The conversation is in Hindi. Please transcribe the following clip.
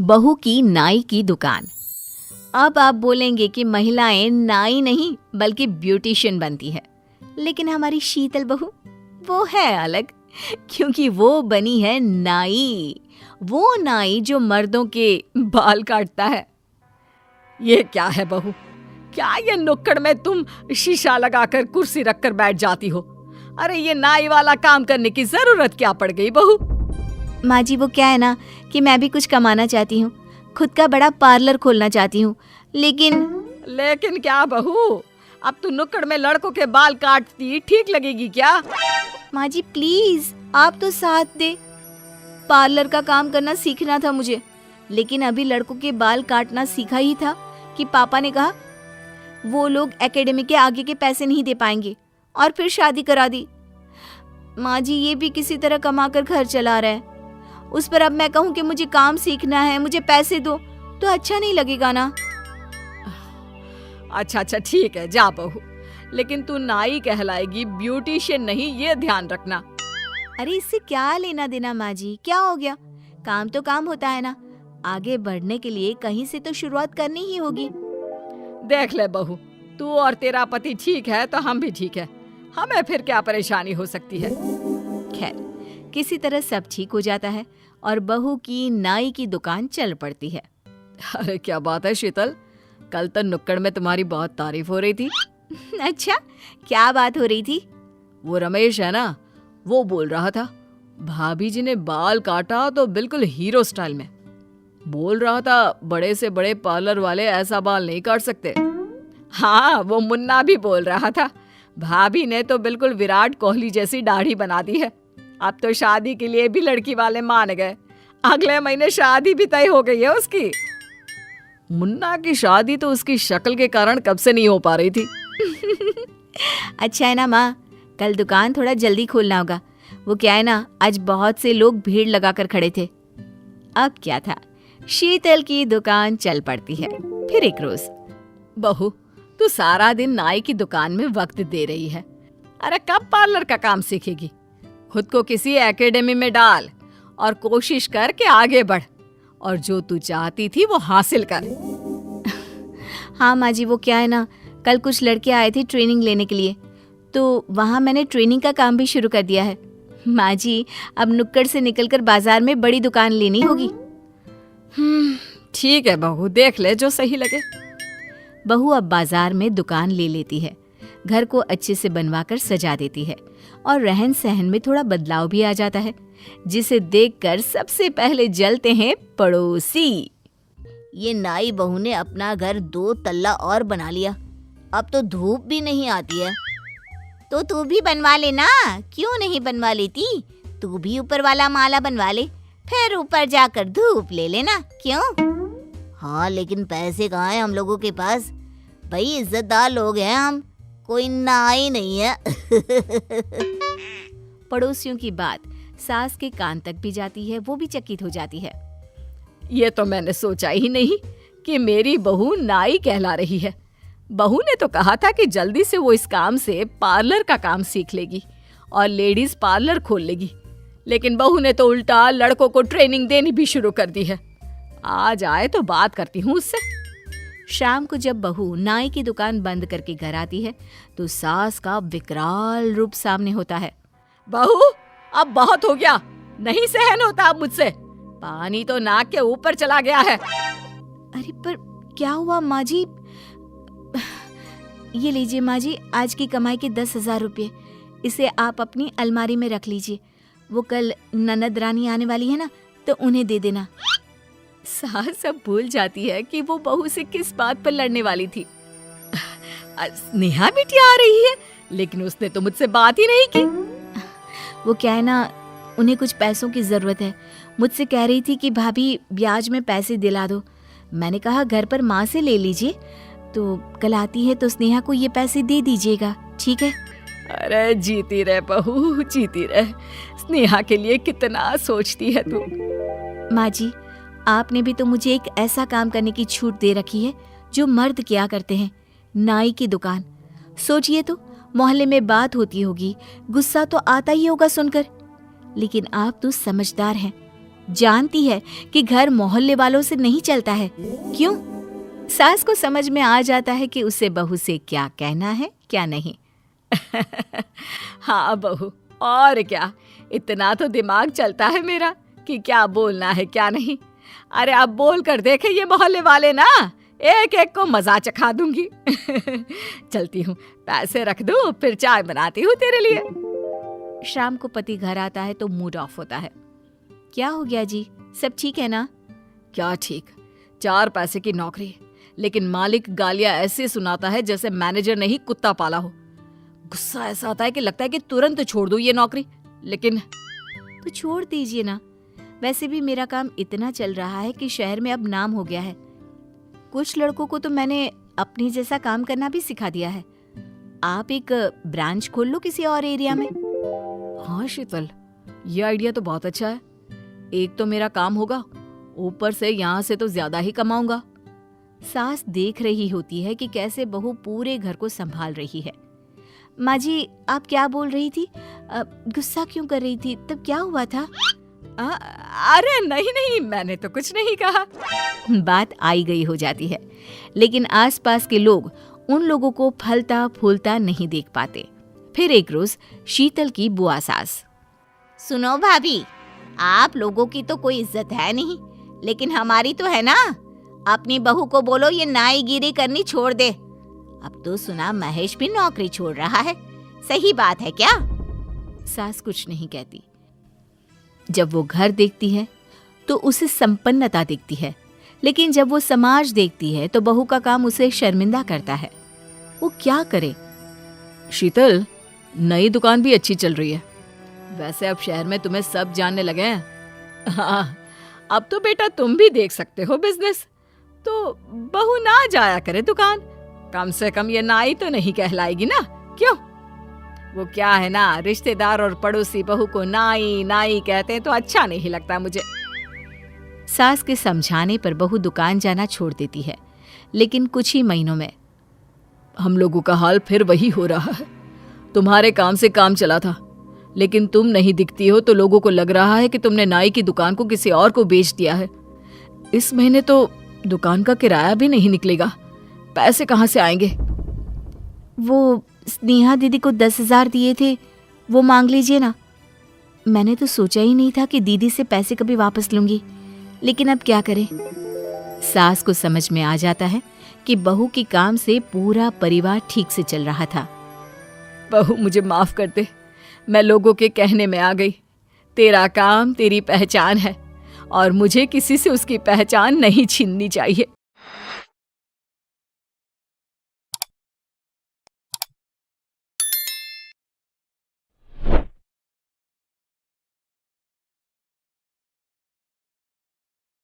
बहू की नाई की दुकान। अब आप बोलेंगे कि महिलाएं नाई नहीं बल्कि ब्यूटिशियन बनती है, लेकिन हमारी शीतल बहू वो है अलग, क्योंकि वो बनी है नाई। वो नाई जो मर्दों के बाल काटता है। ये क्या है बहू, क्या ये नुक्कड़ में तुम शीशा लगाकर कुर्सी रखकर बैठ जाती हो? अरे ये नाई वाला काम करने की जरूरत क्या पड़ गई बहू? माँ जी वो क्या है ना कि मैं भी कुछ कमाना चाहती हूँ, खुद का बड़ा पार्लर खोलना चाहती हूँ, लेकिन क्या बहू, अब तू नुक्कड़ में लड़कों के बाल काटती ठीक लगेगी क्या? माँ जी प्लीज आप तो साथ दे। पार्लर का काम करना सीखना था मुझे, लेकिन अभी लड़कों के बाल काटना सीखा ही था कि पापा ने कहा वो लोग एकेडमी के आगे के पैसे नहीं दे पाएंगे और फिर शादी करा दी। माँ जी ये भी किसी तरह कमाकर घर चला रहा है, उस पर अब मैं कहूँ कि मुझे काम सीखना है, मुझे पैसे दो, तो अच्छा नहीं लगेगा ना। अच्छा ठीक है, जा बहू, लेकिन तू नाई कहलाएगी, ब्यूटिशियन नहीं, ये ध्यान रखना। अरे इससे क्या लेना देना माँ जी, क्या हो गया? काम तो काम होता है ना, आगे बढ़ने के लिए कहीं से तो शुरुआत करनी ही होगी। देख ले बहू, तू और तेरा पति ठीक है तो हम भी ठीक है, हमें फिर क्या परेशानी हो सकती है। खैर किसी तरह सब ठीक हो जाता है और बहू की नाई की दुकान चल पड़ती है। अरे क्या बात है शीतल, कल तो नुक्कड़ में तुम्हारी बहुत तारीफ हो रही थी। अच्छा क्या बात हो रही थी? वो रमेश है ना, वो बोल रहा था भाभी जी ने बाल काटा तो बिल्कुल हीरो स्टाइल में। बोल रहा था बड़े से बड़े पार्लर वाले ऐसा बाल नहीं काट सकते। हाँ वो मुन्ना भी बोल रहा था भाभी ने तो बिल्कुल विराट कोहली जैसी दाढ़ी बना दी है। अब तो शादी के लिए भी लड़की वाले मान गए, अगले महीने शादी भी तय हो गई है उसकी। मुन्ना की शादी तो उसकी शक्ल के कारण कब से नहीं हो पा रही थी। अच्छा है ना माँ, कल दुकान थोड़ा जल्दी खोलना होगा। वो क्या है ना, आज बहुत से लोग भीड़ लगाकर खड़े थे। अब क्या था, शीतल की दुकान चल पड़ती है। फिर एक रोज, बहू तू सारा दिन नाई की दुकान में वक्त दे रही है, अरे कब पार्लर का काम सीखेगी? खुद को किसी एकेडमी में डाल और कोशिश कर के आगे बढ़, और जो तू चाहती थी वो हासिल कर। हाँ माँ जी वो क्या है ना, कल कुछ लड़के आए थे ट्रेनिंग लेने के लिए, तो वहाँ मैंने ट्रेनिंग का काम भी शुरू कर दिया है। माँ जी अब नुक्कड़ से निकलकर बाजार में बड़ी दुकान लेनी होगी। ठीक है बहू, देख ले जो सही लगे। बहू अब बाजार में दुकान ले लेती है, घर को अच्छे से बनवाकर सजा देती है और रहन सहन में थोड़ा बदलाव भी आ जाता है, जिसे देखकर सबसे पहले जलते हैं पड़ोसी। ये नाई बहू ने अपना घर 2 तल्ला और बना लिया, अब तो धूप भी नहीं आती है। तो तू भी बनवा लेना, क्यों नहीं बनवा लेती? तू भी ऊपर वाला माला बनवा ले, फिर ऊपर जाकर धूप ले लेना, क्यों? हाँ लेकिन पैसे कहाँ हैं हम लोगों के पास? भाई इज्जतदार लोग हैं हम, कोई नाई नहीं है। पड़ोसियों की बात सास के कान तक भी जाती है, वो भी चकित हो जाती है। ये तो मैंने सोचा ही नहीं कि मेरी बहू नाई कहला रही है। बहू ने तो कहा था कि जल्दी से वो इस काम से पार्लर का काम सीख लेगी और लेडीज पार्लर खोल लेगी, लेकिन बहू ने तो उल्टा लड़कों को ट्रेनिंग देनी भी शुरू कर दी है। आज आए तो बात करती हूँ उससे। शाम को जब बहू नाई की दुकान बंद करके घर आती है तो सास का विकराल रूप सामने होता है। बहू अब बहुत हो गया, नहीं सहन होता अब मुझसे, पानी तो नाक के ऊपर चला गया है। अरे पर क्या हुआ माँ जी? ये लीजिए माँ जी, आज की कमाई के 10,000 रुपये, इसे आप अपनी अलमारी में रख लीजिए, वो कल ननद रानी आने वाली है ना, तो उन्हें दे देना। सास अब भूल जाती है कि वो बहू से किस बात पर लड़ने वाली थी। नेहा बिटिया आ रही है, लेकिन उसने तो मुझसे बात ही नहीं की। वो क्या है ना, उन्हें कुछ पैसों की जरूरत है, मुझसे कह रही थी कि भाभी ब्याज में पैसे दिला दो। मैंने कहा घर पर माँ से ले लीजिए, तो कल आती है तो स्नेहा को ये पैसे दे दीजिएगा, ठीक है? अरे जीती रहे बहू, जीती रहे, स्नेहा के लिए कितना सोचती है तू। माँ जी आपने भी तो मुझे एक ऐसा काम करने की छूट दे रखी है जो मर्द किया करते हैं, नाई की दुकान। सोचिए तो, मोहल्ले में बात होती होगी, गुस्सा तो आता ही होगा सुनकर, लेकिन आप तो समझदार हैं, जानती है कि घर मोहल्ले वालों से नहीं चलता है। क्यों? सास को समझ में आ जाता है कि उसे बहू से क्या कहना है क्या नहीं। हाँ बहू, और क्या, इतना तो दिमाग चलता है मेरा कि क्या बोलना है क्या नहीं। अरे अब बोल कर देखे ये मोहल्ले वाले ना, एक एक को मजा चखा दूंगी। चलती हूँ, पैसे रख दो, फिर चाय बनाती हूँ तेरे लिए। शाम को पति घर आता है तो मूड ऑफ होता है। क्या हो गया जी, सब ठीक है ना? क्या ठीक, 4 पैसे की नौकरी, लेकिन मालिक गालियां ऐसे सुनाता है जैसे मैनेजर ने ही कुत्ता पाला हो। गुस्सा ऐसा आता है कि लगता है कि तुरंत छोड़ दूं ये नौकरी, लेकिन तो छोड़ दीजिए ना। वैसे भी मेरा काम इतना चल रहा है कि शहर में अब नाम हो गया है। कुछ लड़कों को तो मैंने अपनी जैसा काम करना भी सिखा दिया है। आप एक ब्रांच खोल लो किसी और एरिया में। हाँ शीतल, ये आइडिया तो बहुत अच्छा है। एक तो मेरा काम होगा, ऊपर से यहाँ से तो ज्यादा ही कमाऊंगा। सास देख रही होती है कि कैसे बहू पूरे घर को संभाल रही है। माँ जी, आप क्या बोल रही थी? गुस्सा क्यों कर रही थी? तब क्या हुआ था? अरे नहीं नहीं, मैंने तो कुछ नहीं कहा। बात आई गई हो जाती है, लेकिन आसपास के लोग उन लोगों को फलता फूलता नहीं देख पाते। फिर एक रोज शीतल की बुआ सास, सुनो भाभी, आप लोगों की तो कोई इज्जत है नहीं, लेकिन हमारी तो है ना। अपनी बहू को बोलो ये नाईगिरी करनी छोड़ दे। अब तो सुना महेश भी नौकरी छोड़ रहा है, सही बात है क्या? सास कुछ नहीं कहती। जब वो घर देखती है तो उसे संपन्नता दिखती है, लेकिन जब वो समाज देखती है तो बहू का काम उसे शर्मिंदा करता है। वो क्या करे? शीतल, नई दुकान भी अच्छी चल रही है। वैसे अब शहर में तुम्हें सब जानने लगे हैं। हाँ, अब तो बेटा तुम भी देख सकते हो बिजनेस। तो बहू ना जाया करे दुकान, कम से कम ये नाई तो नहीं कहलाएगी ना। क्यों? वो क्या है ना, रिश्तेदार और पड़ोसी बहू को नाई नाई कहते हैं तो अच्छा नहीं लगता मुझे। सास के समझाने पर बहू दुकान जाना छोड़ देती है, लेकिन कुछ ही महीनों में हम लोगों का हाल फिर वही हो रहा है। तुम्हारे काम से काम चला था, लेकिन तुम नहीं दिखती हो तो लोगों को लग रहा है कि तुमने नाई की दुकान को किसी और को बेच दिया है। इस महीने तो दुकान का किराया भी नहीं निकलेगा, पैसे कहाँ से आएंगे? वो स्नेहा दीदी को 10,000 दिए थे, वो मांग लीजिए ना। मैंने तो सोचा ही नहीं था कि दीदी से पैसे कभी वापस लूंगी, लेकिन अब क्या करें। सास को समझ में आ जाता है कि बहू के काम से पूरा परिवार ठीक से चल रहा था। बहू मुझे माफ कर दे, मैं लोगों के कहने में आ गई। तेरा काम तेरी पहचान है और मुझे किसी से उसकी पहचान नहीं छीननी चाहिए।